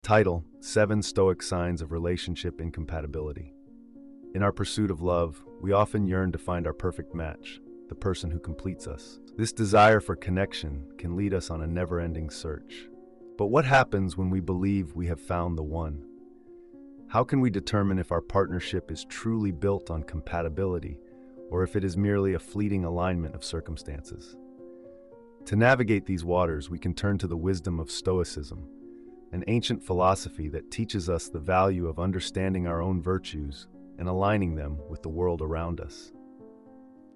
Title: 7 Stoic Signs of Relationship Incompatibility. In our pursuit of love, we often yearn to find our perfect match, the person who completes us. This desire for connection can lead us on a never-ending search. But what happens when we believe we have found the one? How can we determine if our partnership is truly built on compatibility, or if it is merely a fleeting alignment of circumstances? To navigate these waters, we can turn to the wisdom of Stoicism, an ancient philosophy that teaches us the value of understanding our own virtues and aligning them with the world around us.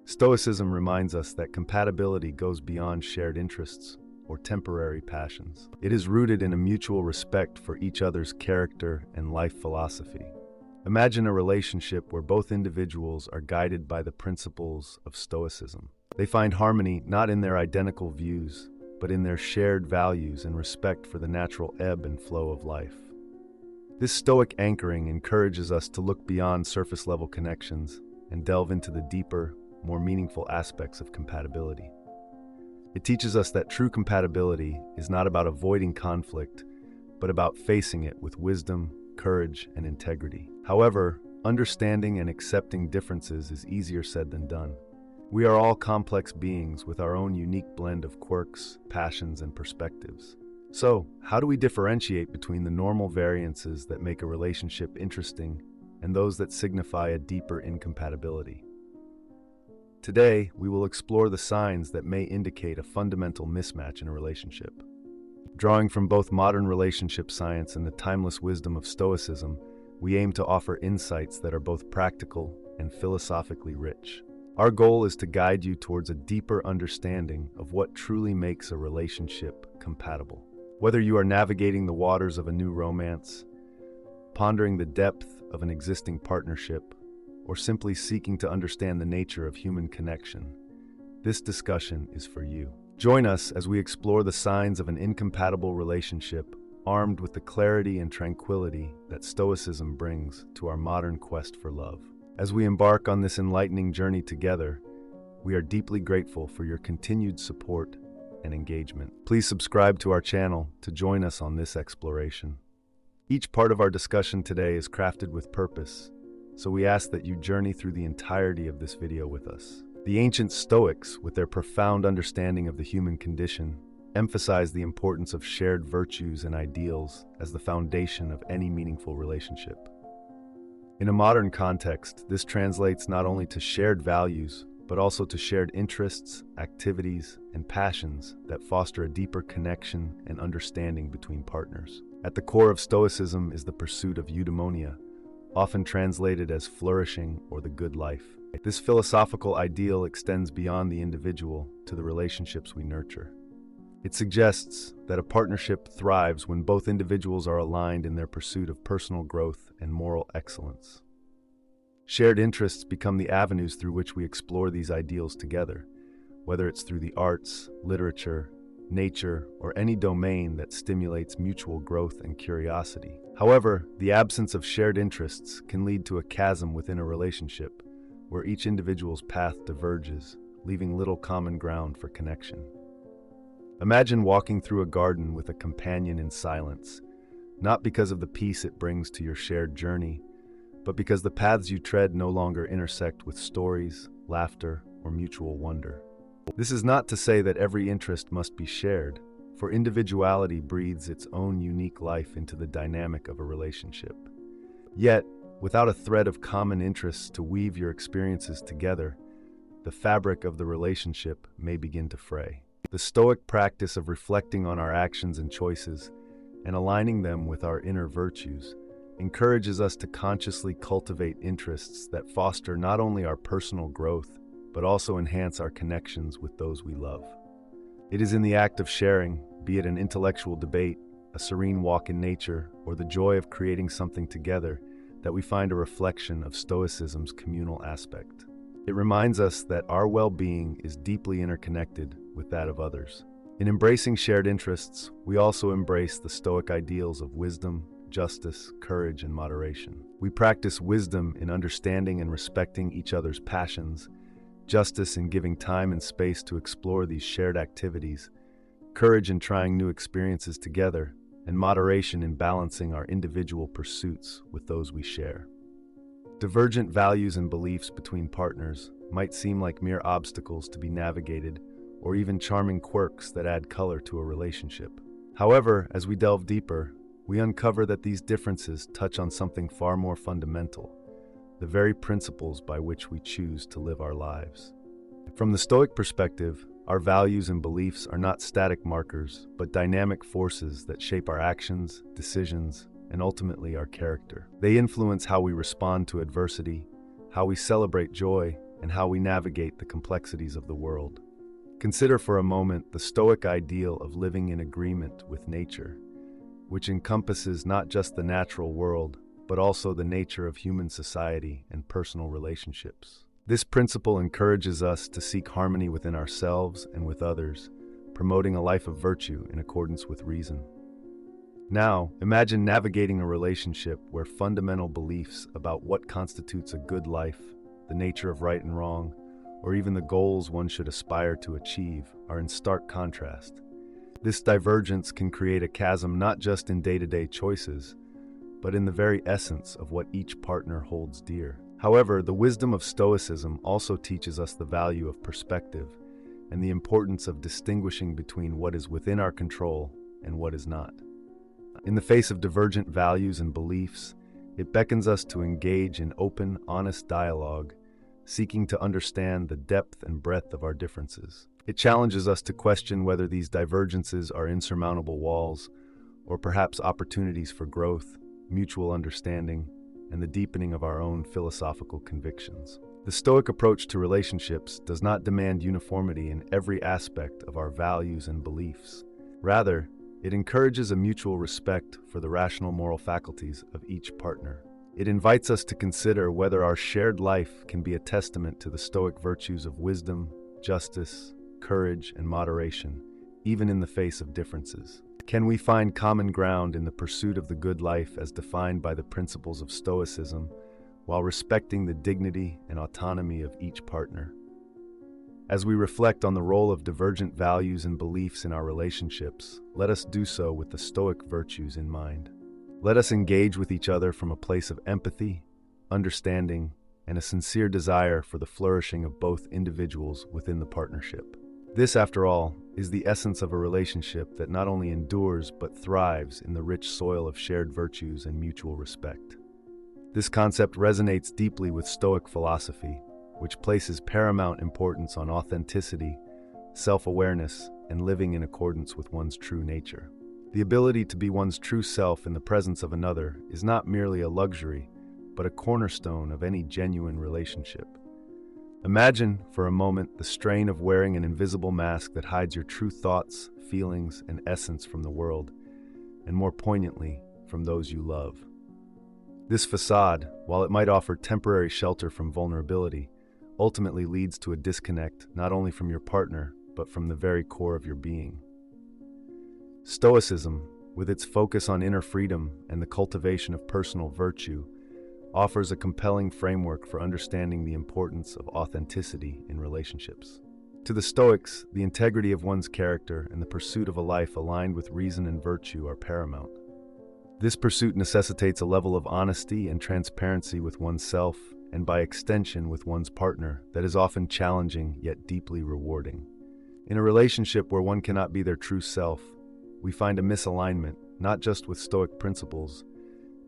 Stoicism reminds us that compatibility goes beyond shared interests or temporary passions. It is rooted in a mutual respect for each other's character and life philosophy. Imagine a relationship where both individuals are guided by the principles of Stoicism. They find harmony not in their identical views, but in their shared values and respect for the natural ebb and flow of life. This Stoic anchoring encourages us to look beyond surface-level connections and delve into the deeper, more meaningful aspects of compatibility. It teaches us that true compatibility is not about avoiding conflict, but about facing it with wisdom, courage, and integrity. However, understanding and accepting differences is easier said than done. We are all complex beings with our own unique blend of quirks, passions, and perspectives. So, how do we differentiate between the normal variances that make a relationship interesting and those that signify a deeper incompatibility? Today, we will explore the signs that may indicate a fundamental mismatch in a relationship. Drawing from both modern relationship science and the timeless wisdom of Stoicism, we aim to offer insights that are both practical and philosophically rich. Our goal is to guide you towards a deeper understanding of what truly makes a relationship compatible. Whether you are navigating the waters of a new romance, pondering the depth of an existing partnership, or simply seeking to understand the nature of human connection, this discussion is for you. Join us as we explore the signs of an incompatible relationship, armed with the clarity and tranquility that Stoicism brings to our modern quest for love. As we embark on this enlightening journey together, we are deeply grateful for your continued support and engagement. Please subscribe to our channel to join us on this exploration. Each part of our discussion today is crafted with purpose, so we ask that you journey through the entirety of this video with us. The ancient Stoics, with their profound understanding of the human condition, emphasize the importance of shared virtues and ideals as the foundation of any meaningful relationship. In a modern context, this translates not only to shared values, but also to shared interests, activities, and passions that foster a deeper connection and understanding between partners. At the core of Stoicism is the pursuit of eudaimonia, often translated as flourishing or the good life. This philosophical ideal extends beyond the individual to the relationships we nurture. It suggests that a partnership thrives when both individuals are aligned in their pursuit of personal growth and moral excellence. Shared interests become the avenues through which we explore these ideals together, whether it's through the arts, literature, nature, or any domain that stimulates mutual growth and curiosity. However, the absence of shared interests can lead to a chasm within a relationship, where each individual's path diverges, leaving little common ground for connection. Imagine walking through a garden with a companion in silence, not because of the peace it brings to your shared journey, but because the paths you tread no longer intersect with stories, laughter, or mutual wonder. This is not to say that every interest must be shared, for individuality breathes its own unique life into the dynamic of a relationship. Yet, without a thread of common interests to weave your experiences together, the fabric of the relationship may begin to fray. The Stoic practice of reflecting on our actions and choices and aligning them with our inner virtues encourages us to consciously cultivate interests that foster not only our personal growth, but also enhance our connections with those we love. It is in the act of sharing, be it an intellectual debate, a serene walk in nature, or the joy of creating something together, that we find a reflection of Stoicism's communal aspect. It reminds us that our well-being is deeply interconnected with that of others. In embracing shared interests, we also embrace the Stoic ideals of wisdom, justice, courage, and moderation. We practice wisdom in understanding and respecting each other's passions, justice in giving time and space to explore these shared activities, courage in trying new experiences together, and moderation in balancing our individual pursuits with those we share. Divergent values and beliefs between partners might seem like mere obstacles to be navigated, or even charming quirks that add color to a relationship. However, as we delve deeper, we uncover that these differences touch on something far more fundamental: the very principles by which we choose to live our lives. From the Stoic perspective, our values and beliefs are not static markers, but dynamic forces that shape our actions, decisions, and ultimately our character. They influence how we respond to adversity, how we celebrate joy, and how we navigate the complexities of the world. Consider for a moment the Stoic ideal of living in agreement with nature, which encompasses not just the natural world, but also the nature of human society and personal relationships. This principle encourages us to seek harmony within ourselves and with others, promoting a life of virtue in accordance with reason. Now, imagine navigating a relationship where fundamental beliefs about what constitutes a good life, the nature of right and wrong, or even the goals one should aspire to achieve are in stark contrast. This divergence can create a chasm not just in day-to-day choices, but in the very essence of what each partner holds dear. However, the wisdom of Stoicism also teaches us the value of perspective and the importance of distinguishing between what is within our control and what is not. In the face of divergent values and beliefs, it beckons us to engage in open, honest dialogue, seeking to understand the depth and breadth of our differences. It challenges us to question whether these divergences are insurmountable walls, or perhaps opportunities for growth, mutual understanding, and the deepening of our own philosophical convictions. The Stoic approach to relationships does not demand uniformity in every aspect of our values and beliefs. Rather, it encourages a mutual respect for the rational moral faculties of each partner. It invites us to consider whether our shared life can be a testament to the Stoic virtues of wisdom, justice, courage, and moderation, even in the face of differences. Can we find common ground in the pursuit of the good life as defined by the principles of Stoicism, while respecting the dignity and autonomy of each partner? As we reflect on the role of divergent values and beliefs in our relationships, let us do so with the Stoic virtues in mind. Let us engage with each other from a place of empathy, understanding, and a sincere desire for the flourishing of both individuals within the partnership. This, after all, is the essence of a relationship that not only endures but thrives in the rich soil of shared virtues and mutual respect. This concept resonates deeply with Stoic philosophy, which places paramount importance on authenticity, self-awareness, and living in accordance with one's true nature. The ability to be one's true self in the presence of another is not merely a luxury, but a cornerstone of any genuine relationship. Imagine, for a moment, the strain of wearing an invisible mask that hides your true thoughts, feelings, and essence from the world, and more poignantly, from those you love. This facade, while it might offer temporary shelter from vulnerability, ultimately leads to a disconnect not only from your partner, but from the very core of your being. Stoicism, with its focus on inner freedom and the cultivation of personal virtue, offers a compelling framework for understanding the importance of authenticity in relationships. To the Stoics, the integrity of one's character and the pursuit of a life aligned with reason and virtue are paramount. This pursuit necessitates a level of honesty and transparency with oneself, and by extension with one's partner, that is often challenging yet deeply rewarding. In a relationship where one cannot be their true self, we find a misalignment, not just with Stoic principles,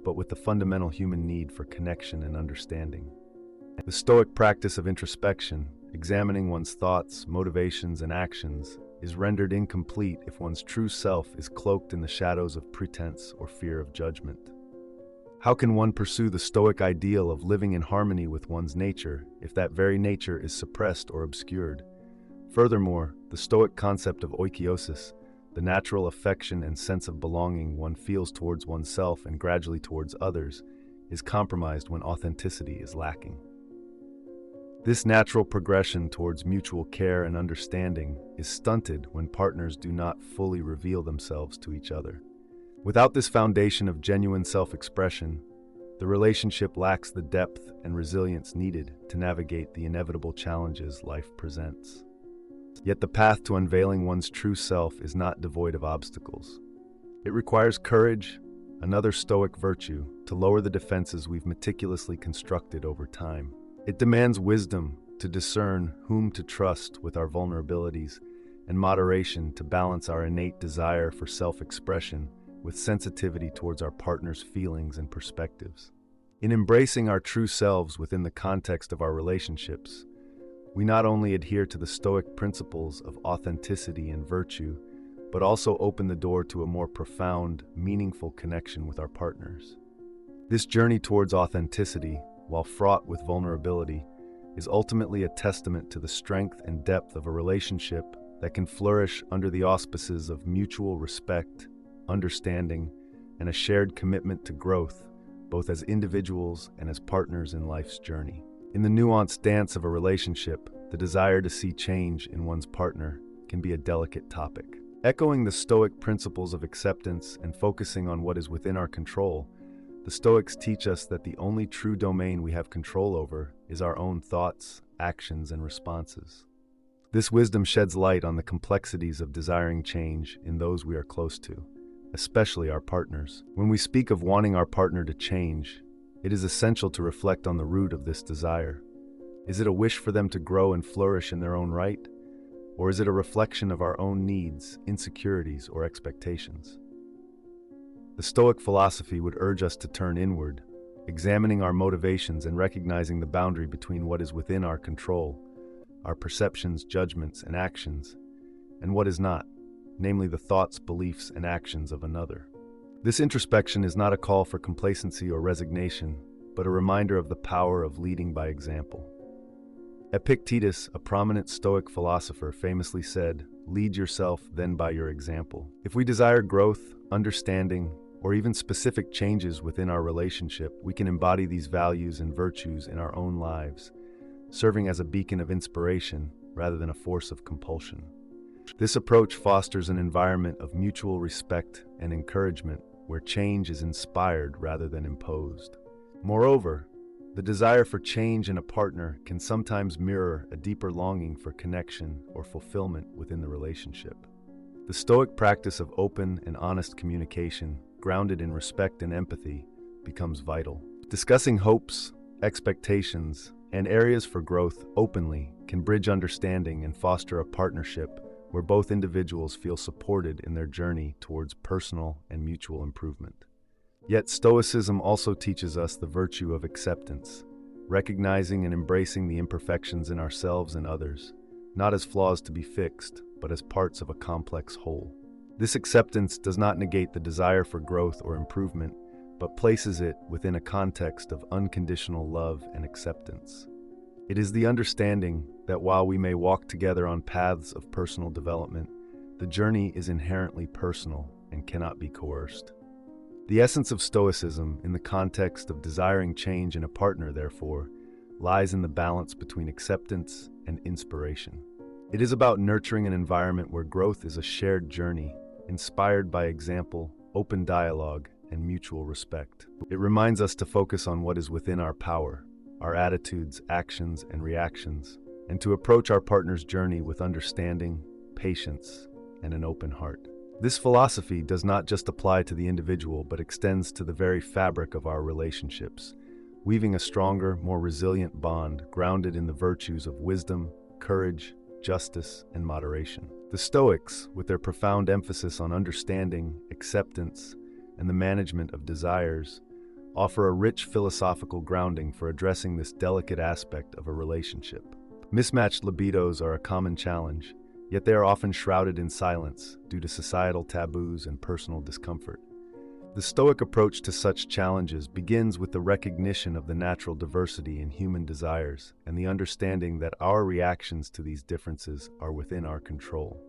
but with the fundamental human need for connection and understanding. The Stoic practice of introspection, examining one's thoughts, motivations, and actions, is rendered incomplete if one's true self is cloaked in the shadows of pretense or fear of judgment. How can one pursue the Stoic ideal of living in harmony with one's nature if that very nature is suppressed or obscured? Furthermore, the Stoic concept of oikiosis, the natural affection and sense of belonging one feels towards oneself and gradually towards others, is compromised when authenticity is lacking. This natural progression towards mutual care and understanding is stunted when partners do not fully reveal themselves to each other. Without this foundation of genuine self-expression, the relationship lacks the depth and resilience needed to navigate the inevitable challenges life presents. Yet the path to unveiling one's true self is not devoid of obstacles. It requires courage, another Stoic virtue, to lower the defenses we've meticulously constructed over time. It demands wisdom to discern whom to trust with our vulnerabilities, and moderation to balance our innate desire for self-expression with sensitivity towards our partner's feelings and perspectives. In embracing our true selves within the context of our relationships, we not only adhere to the Stoic principles of authenticity and virtue, but also open the door to a more profound, meaningful connection with our partners. This journey towards authenticity, while fraught with vulnerability, is ultimately a testament to the strength and depth of a relationship that can flourish under the auspices of mutual respect, understanding, and a shared commitment to growth, both as individuals and as partners in life's journey. In the nuanced dance of a relationship, the desire to see change in one's partner can be a delicate topic. Echoing the Stoic principles of acceptance and focusing on what is within our control, the Stoics teach us that the only true domain we have control over is our own thoughts, actions, and responses. This wisdom sheds light on the complexities of desiring change in those we are close to, especially our partners. When we speak of wanting our partner to change, it is essential to reflect on the root of this desire. Is it a wish for them to grow and flourish in their own right? Or is it a reflection of our own needs, insecurities, or expectations? The Stoic philosophy would urge us to turn inward, examining our motivations and recognizing the boundary between what is within our control, our perceptions, judgments, and actions, and what is not, namely the thoughts, beliefs, and actions of another. This introspection is not a call for complacency or resignation, but a reminder of the power of leading by example. Epictetus, a prominent Stoic philosopher, famously said, "Lead yourself, then by your example." If we desire growth, understanding, or even specific changes within our relationship, we can embody these values and virtues in our own lives, serving as a beacon of inspiration rather than a force of compulsion. This approach fosters an environment of mutual respect and encouragement where change is inspired rather than imposed. Moreover, the desire for change in a partner can sometimes mirror a deeper longing for connection or fulfillment within the relationship. The Stoic practice of open and honest communication, grounded in respect and empathy, becomes vital. Discussing hopes, expectations, and areas for growth openly can bridge understanding and foster a partnership where both individuals feel supported in their journey towards personal and mutual improvement. Yet Stoicism also teaches us the virtue of acceptance, recognizing and embracing the imperfections in ourselves and others, not as flaws to be fixed, but as parts of a complex whole. This acceptance does not negate the desire for growth or improvement, but places it within a context of unconditional love and acceptance. It is the understanding that while we may walk together on paths of personal development, the journey is inherently personal and cannot be coerced. The essence of Stoicism, in the context of desiring change in a partner, therefore, lies in the balance between acceptance and inspiration. It is about nurturing an environment where growth is a shared journey, inspired by example, open dialogue, and mutual respect. It reminds us to focus on what is within our power, our attitudes, actions, and reactions, and to approach our partner's journey with understanding, patience, and an open heart. This philosophy does not just apply to the individual, but extends to the very fabric of our relationships, weaving a stronger, more resilient bond grounded in the virtues of wisdom, courage, justice, and moderation. The Stoics, with their profound emphasis on understanding, acceptance, and the management of desires, offer a rich philosophical grounding for addressing this delicate aspect of a relationship. Mismatched libidos are a common challenge, yet they are often shrouded in silence due to societal taboos and personal discomfort. The Stoic approach to such challenges begins with the recognition of the natural diversity in human desires and the understanding that our reactions to these differences are within our control.